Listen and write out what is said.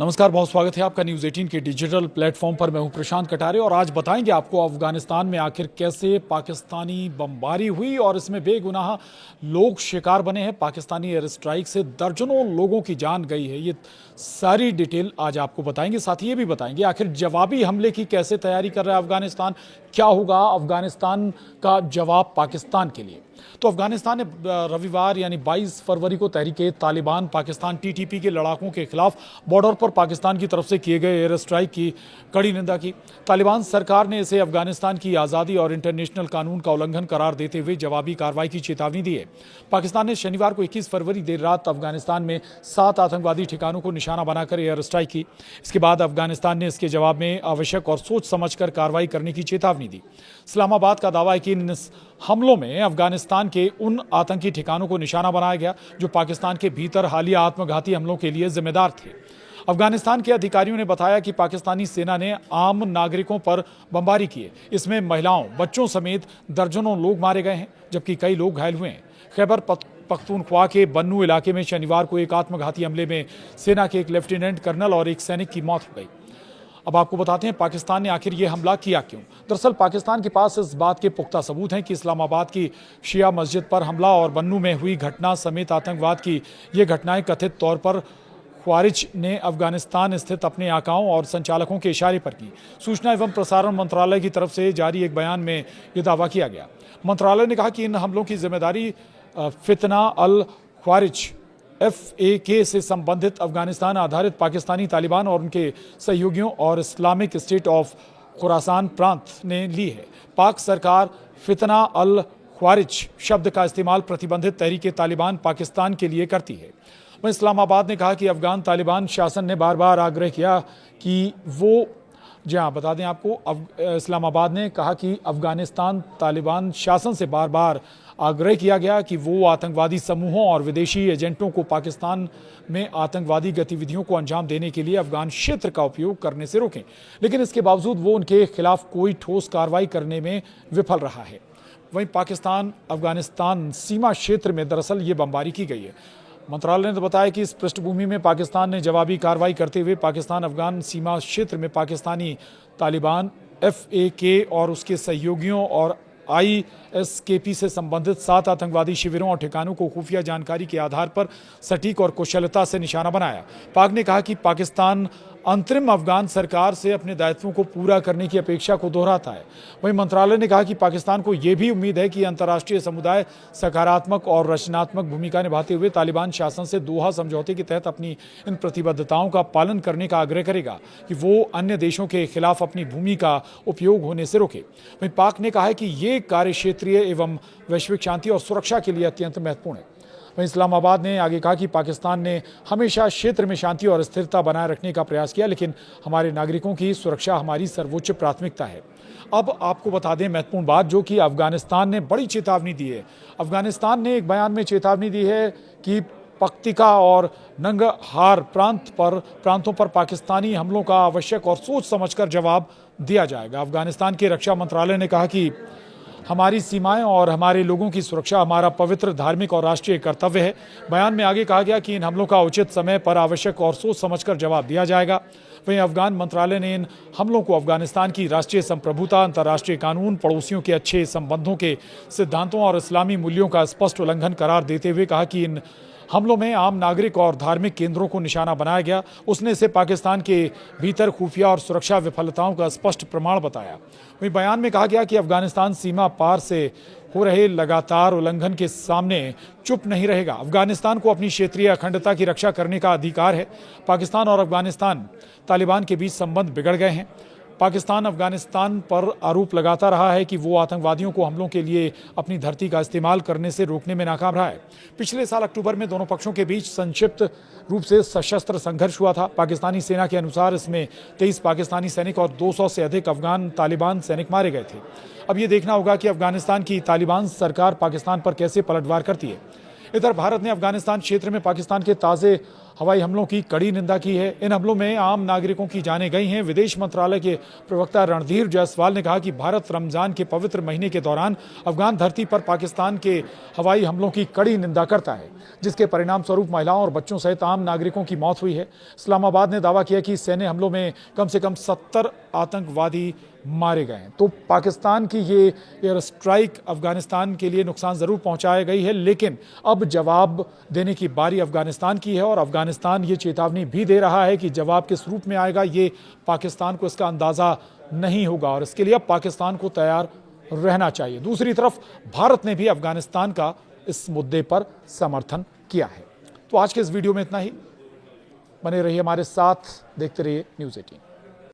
नमस्कार, बहुत स्वागत है आपका न्यूज़ 18 के डिजिटल प्लेटफॉर्म पर। मैं हूं प्रशांत कटारे और आज बताएंगे आपको अफगानिस्तान में आखिर कैसे पाकिस्तानी बमबारी हुई और इसमें बेगुनाह लोग शिकार बने हैं। पाकिस्तानी एयर स्ट्राइक से दर्जनों लोगों की जान गई है। ये सारी डिटेल आज आपको बताएंगे। साथ ही ये भी बताएंगे आखिर जवाबी हमले की कैसे तैयारी कर रहा है अफगानिस्तान, क्या होगा अफगानिस्तान का जवाब पाकिस्तान के लिए। तो अफगानिस्तान ने रविवार यानी 22 फरवरी को तहरीके तालिबान पाकिस्तान टीटीपी के लड़ाकों के खिलाफ बॉर्डर पर पाकिस्तान की तरफ से किए गए एयर स्ट्राइक की कड़ी निंदा की। तालिबान सरकार ने इसे अफगानिस्तान की आज़ादी और इंटरनेशनल कानून का उल्लंघन करार देते हुए जवाबी कार्रवाई की चेतावनी दी है। पाकिस्तान ने शनिवार को 21 फरवरी देर रात अफगानिस्तान में 7 आतंकवादी ठिकानों को निशाना बनाकर एयर स्ट्राइक की। इसके बाद अफगानिस्तान ने इसके जवाब में आवश्यक और सोच समझकर कार्रवाई करने की चेतावनी दी। इस्लामाबाद का दावा है कि इन हमलों में अफगानिस्तान के उन आतंकी ठिकानों को निशाना बनाया गया जो पाकिस्तान के भीतर हालिया आत्मघाती हमलों के लिए जिम्मेदार थे। अफगानिस्तान के अधिकारियों ने बताया कि पाकिस्तानी सेना ने आम नागरिकों पर बमबारी की है। इसमें महिलाओं, बच्चों समेत दर्जनों लोग मारे गए हैं जबकि कई लोग घायल हुए हैं। खैबर पख्तूनख्वा के बन्नू इलाके में शनिवार को एक आत्मघाती हमले में सेना के एक लेफ्टिनेंट कर्नल और एक सैनिक की मौत हो गई। अब आपको बताते हैं पाकिस्तान ने आखिर ये हमला किया क्यों। दरअसल पाकिस्तान के पास इस बात के पुख्ता सबूत हैं कि इस्लामाबाद की शिया मस्जिद पर हमला और बन्नू में हुई घटना समेत आतंकवाद की ये घटनाएं कथित तौर पर ख्वारिज ने अफगानिस्तान स्थित अपने आकाओं और संचालकों के इशारे पर की। सूचना एवं प्रसारण मंत्रालय की तरफ से जारी एक बयान में ये दावा किया गया। मंत्रालय ने कहा कि इन हमलों की जिम्मेदारी फितना अल ख्वारिज FAK से संबंधित अफगानिस्तान आधारित पाकिस्तानी तालिबान और उनके सहयोगियों और इस्लामिक स्टेट ऑफ खुरासान प्रांत ने ली है। पाक सरकार फितना अल ख्वारिज शब्द का इस्तेमाल प्रतिबंधित तहरीके तालिबान पाकिस्तान के लिए करती है। वहीं इस्लामाबाद ने कहा कि अफगान तालिबान शासन ने बार बार आग्रह किया कि वो बता दें आपको, इस्लामाबाद ने कहा कि अफगानिस्तान तालिबान शासन से बार बार आग्रह किया गया कि वो आतंकवादी समूहों और विदेशी एजेंटों को पाकिस्तान में आतंकवादी गतिविधियों को अंजाम देने के लिए अफगान क्षेत्र का उपयोग करने से रोकें, लेकिन इसके बावजूद वो उनके खिलाफ कोई ठोस कार्रवाई करने में विफल रहा है। वहीं पाकिस्तान अफगानिस्तान सीमा क्षेत्र में दरअसल ये बमबारी की गई है। मंत्रालय ने बताया कि इस पृष्ठभूमि में पाकिस्तान ने जवाबी कार्रवाई करते हुए पाकिस्तान अफगान सीमा क्षेत्र में पाकिस्तानी तालिबान FAK और उसके सहयोगियों और ISKP से संबंधित 7 आतंकवादी शिविरों और ठिकानों को खुफिया जानकारी के आधार पर सटीक और कुशलता से निशाना बनाया। पाक ने कहा कि पाकिस्तान अंतरिम अफगान सरकार से अपने दायित्वों को पूरा करने की अपेक्षा को दोहराता है। वहीं मंत्रालय ने कहा कि पाकिस्तान को यह भी उम्मीद है कि अंतर्राष्ट्रीय समुदाय सकारात्मक और रचनात्मक भूमिका निभाते हुए तालिबान शासन से दोहा समझौते के तहत अपनी इन प्रतिबद्धताओं का पालन करने का आग्रह करेगा कि वो अन्य देशों के खिलाफ अपनी भूमि का उपयोग होने से रोके। वहीं पाक ने कहा है कि ये कार्य क्षेत्रीय एवं वैश्विक शांति और सुरक्षा के लिए अत्यंत महत्वपूर्ण है। वहीं इस्लामाबाद ने आगे कहा कि पाकिस्तान ने हमेशा क्षेत्र में शांति और स्थिरता बनाए रखने का प्रयास किया, लेकिन हमारे नागरिकों की सुरक्षा हमारी सर्वोच्च प्राथमिकता है। अब आपको बता दें महत्वपूर्ण बात जो कि अफगानिस्तान ने बड़ी चेतावनी दी है। अफगानिस्तान ने एक बयान में चेतावनी दी है कि पख्तिका और नंगरहार प्रांतों पर पाकिस्तानी हमलों का आवश्यक और सोच समझकर जवाब दिया जाएगा। अफगानिस्तान के रक्षा मंत्रालय ने कहा कि हमारी सीमाएं और हमारे लोगों की सुरक्षा हमारा पवित्र धार्मिक और राष्ट्रीय कर्तव्य है। बयान में आगे कहा गया कि इन हमलों का उचित समय पर आवश्यक और सोच समझकर जवाब दिया जाएगा। वहीं अफगान मंत्रालय ने इन हमलों को अफगानिस्तान की राष्ट्रीय संप्रभुता, अंतर्राष्ट्रीय कानून, पड़ोसियों के अच्छे संबंधों के सिद्धांतों और इस्लामी मूल्यों का स्पष्ट उल्लंघन करार देते हुए कहा कि इन हमलों में आम नागरिक और धार्मिक केंद्रों को निशाना बनाया गया। उसने इसे पाकिस्तान के भीतर खुफिया और सुरक्षा विफलताओं का स्पष्ट प्रमाण बताया। वहीं बयान में कहा गया कि अफगानिस्तान सीमा पार से हो रहे लगातार उल्लंघन के सामने चुप नहीं रहेगा। अफगानिस्तान को अपनी क्षेत्रीय अखंडता की रक्षा करने का अधिकार है। पाकिस्तान और अफगानिस्तान तालिबान के बीच संबंध बिगड़ गए हैं। पाकिस्तान अफगानिस्तान पर आरोप लगाता रहा है कि वो आतंकवादियों को हमलों के लिए अपनी धरती का इस्तेमाल करने से रोकने में नाकाम रहा है। पिछले साल अक्टूबर में दोनों पक्षों के बीच संक्षिप्त रूप से सशस्त्र संघर्ष हुआ था। पाकिस्तानी सेना के अनुसार इसमें 23 पाकिस्तानी सैनिक और 200 से अधिक अफगान तालिबान सैनिक मारे गए थे। अब ये देखना होगा कि अफगानिस्तान की तालिबान सरकार पाकिस्तान पर कैसे पलटवार करती है। इधर भारत ने अफगानिस्तान क्षेत्र में पाकिस्तान के ताज़े हवाई हमलों की कड़ी निंदा की है। इन हमलों में आम नागरिकों की जानें गई हैं। विदेश मंत्रालय के प्रवक्ता रणधीर जायसवाल ने कहा कि भारत रमजान के पवित्र महीने के दौरान अफगान धरती पर पाकिस्तान के हवाई हमलों की कड़ी निंदा करता है, जिसके परिणाम स्वरूप महिलाओं और बच्चों सहित आम नागरिकों की मौत हुई है। इस्लामाबाद ने दावा किया कि सैन्य हमलों में कम से कम 70 आतंकवादी मारे गए हैं। तो पाकिस्तान की ये एयर स्ट्राइक अफगानिस्तान के लिए नुकसान जरूर पहुंचाई गई है, लेकिन अब जवाब देने की बारी अफगानिस्तान की है और अफगानिस्तान ये चेतावनी भी दे रहा है कि जवाब किस रूप में आएगा ये पाकिस्तान को इसका अंदाजा नहीं होगा और इसके लिए अब पाकिस्तान को तैयार रहना चाहिए। दूसरी तरफ भारत ने भी अफगानिस्तान का इस मुद्दे पर समर्थन किया है। तो आज के इस वीडियो में इतना ही। बने रहिए हमारे साथ, देखते रहिए न्यूज़ 18।